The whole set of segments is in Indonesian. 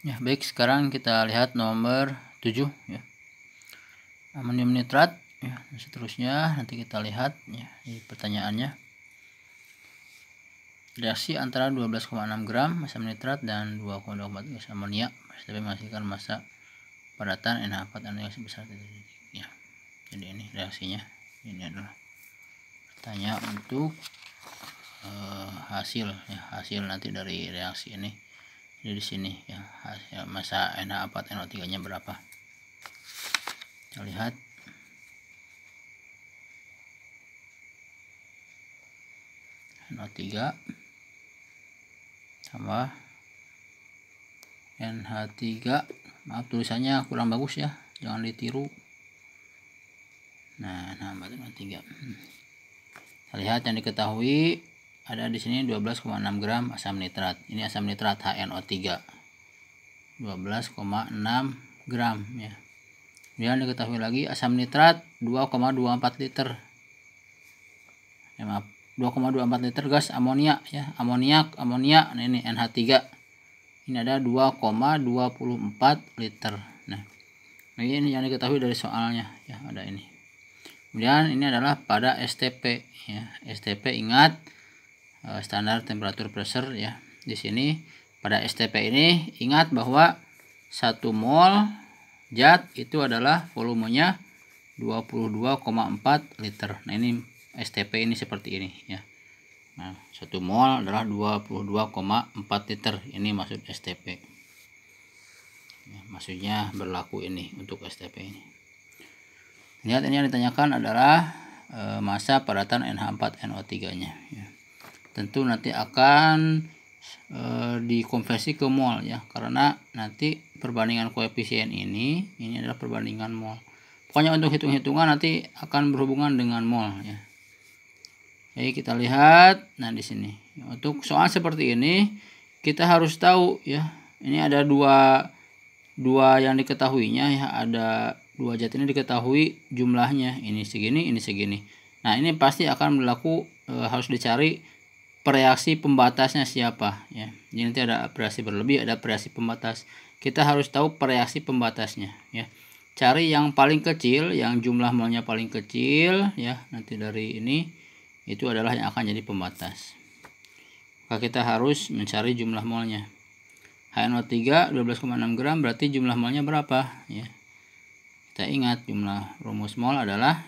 Ya, baik, sekarang kita lihat nomor 7 ya. Amonium nitrat ya, dan seterusnya nanti kita lihat ya di pertanyaannya. Reaksi antara 12,6 gram asam nitrat dan 2,24 gas amonia tapi menghasilkan massa padatan NH4NO sebesar ya. Jadi ini reaksinya. Ini adalah tanya untuk hasil ya, hasil nanti dari reaksi ini. Jadi di sini ya hasil massa NH4NO3 nya berapa. Kita lihat NO3 tambah NH3, maaf tulisannya kurang bagus ya, jangan ditiru. Nah, NH3. Kita lihat yang diketahui ada di sini 12,6 gram asam nitrat. Ini asam nitrat HNO3. 12,6 gram ya. Kemudian diketahui lagi asam nitrat 2,24 liter. Ya, maaf, 2,24 liter gas amonia ya, amonia. Nah, ini NH3. Ini ada 2,24 liter. Nah, ini yang diketahui dari soalnya ya, ada ini. Kemudian ini adalah pada STP ya. STP ingat standar temperature pressure ya. Di sini pada STP ini ingat bahwa 1 mol zat itu adalah volumenya 22,4 liter. Nah, ini STP ini seperti ini ya. Nah, 1 mol adalah 22,4 liter. Ini maksud STP. Ya, maksudnya berlaku ini untuk STP ini. Lihat, ini yang ditanyakan adalah massa padatan NH4NO3-nya ya. Tentu nanti akan dikonversi ke mol ya, karena nanti perbandingan koefisien ini adalah perbandingan mol. Pokoknya untuk hitung-hitungan nanti akan berhubungan dengan mol ya. Jadi kita lihat, nah di sini untuk soal seperti ini kita harus tahu ya. Ini ada dua yang diketahuinya ya, ada 2 zat ini diketahui jumlahnya, ini segini, ini segini. Nah, ini pasti akan berlaku harus dicari reaksi pembatasnya siapa ya. Jadi nanti ada reaksi berlebih, ada reaksi pembatas. Kita harus tahu reaksi pembatasnya ya. Cari yang paling kecil, yang jumlah molnya paling kecil ya. Nanti dari ini itu adalah yang akan jadi pembatas. Maka kita harus mencari jumlah molnya. HNO3 12,6 gram berarti jumlah molnya berapa ya. Kita ingat jumlah rumus mol adalah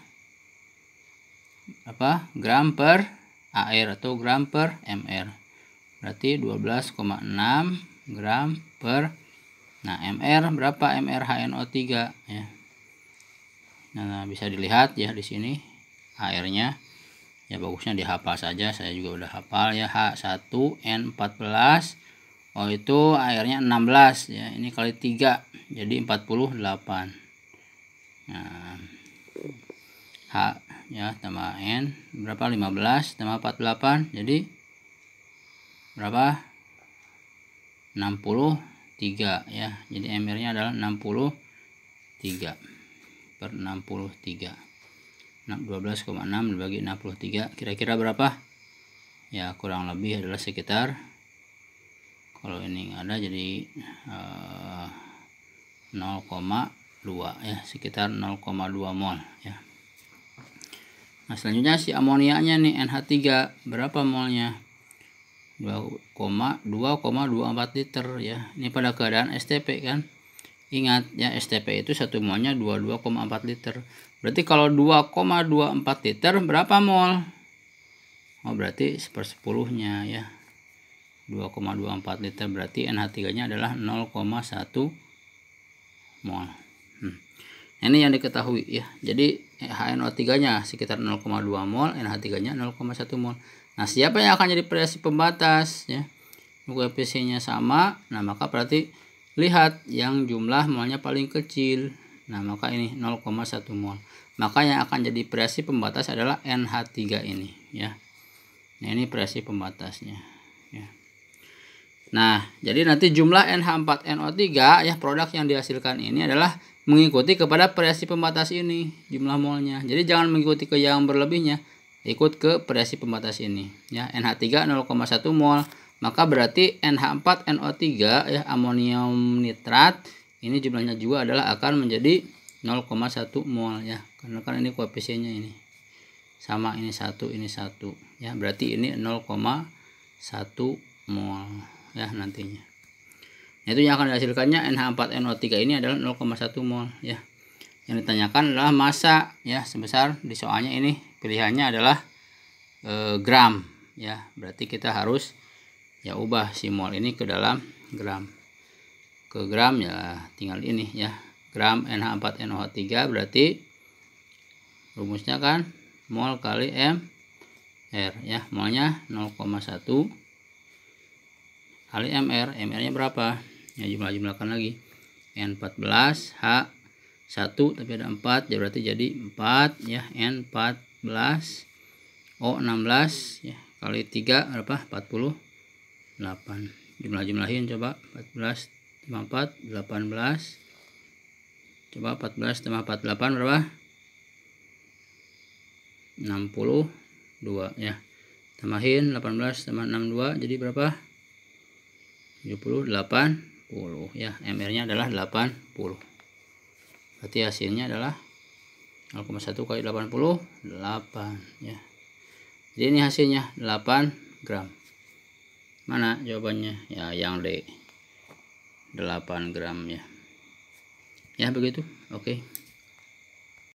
apa? Gram per AR atau gram per MR. Berarti 12,6 gram per, nah MR berapa? MR HNO3 ya. Nah, bisa dilihat ya di sini AR-nya. Ya bagusnya dihafal saja, saya juga udah hafal ya. H1N14. Oh, itu airnya 16 ya. Ini kali 3 jadi 48. Nah, H ya tambah N berapa? 15 tambah 48 jadi berapa? 63 ya. Jadi MR nya adalah 63 per 63. 12,6 dibagi 63 kira-kira berapa ya, kurang lebih adalah sekitar, kalau ini ada jadi 0,2 ya, sekitar 0,2 mol ya. Nah, selanjutnya si amoniaknya nih NH3 berapa molnya? 2,24 liter ya. Ini pada keadaan STP kan. Ingat ya, STP itu 1 molnya 22,4 liter. Berarti kalau 2,24 liter berapa mol? Oh, berarti 1/10-nya ya. 2,24 liter berarti NH3-nya adalah 0,1 mol. Ini yang diketahui ya. Jadi HNO3-nya sekitar 0,2 mol, NH3-nya 0,1 mol. Nah, siapa yang akan jadi reaksi pembatas ya? Koefisiennya sama. Nah, maka berarti lihat yang jumlah molnya paling kecil. Nah, maka ini 0,1 mol. Maka yang akan jadi reaksi pembatas adalah NH3 ini ya. Nah, ini reaksi pembatasnya ya. Nah, jadi nanti jumlah NH4NO3 ya, produk yang dihasilkan ini adalah mengikuti kepada reaksi pembatas ini jumlah molnya. Jadi jangan mengikuti ke yang berlebihnya, ikut ke reaksi pembatas ini ya. NH3 0,1 mol, maka berarti NH4NO3 ya, amonium nitrat, ini jumlahnya juga adalah akan menjadi 0,1 mol ya, karena kan ini koefisiennya ini sama, ini 1 ini 1 ya, berarti ini 0,1 mol ya nantinya. Nah, itu yang akan dihasilkannya NH4NO3 ini adalah 0,1 mol ya. Yang ditanyakan adalah massa ya, sebesar, di soalnya ini pilihannya adalah gram ya, berarti kita harus ya ubah si mol ini ke dalam gram. Ke gram ya tinggal ini ya, gram NH4NO3 berarti rumusnya kan mol kali mr ya, molnya 0,1 kali mr, mr-nya berapa ya, jumlah-jumlahkan lagi, N14 H1 tapi ada 4 ya, berarti jadi 4 ya, N14 O16 ya, kali 3 berapa, 48. Jumlah-jumlahin coba, 14 tambah 4 18, coba 14 tambah 48 berapa, 62 ya, tambahin 18 tambah 62 jadi berapa, 70 80 ya, mr nya adalah 80, berarti hasilnya adalah 0,1 kali 88 ya. Jadi ini hasilnya 8 gram. Mana jawabannya? Ya yang D, 8 gram ya. Ya begitu. Oke.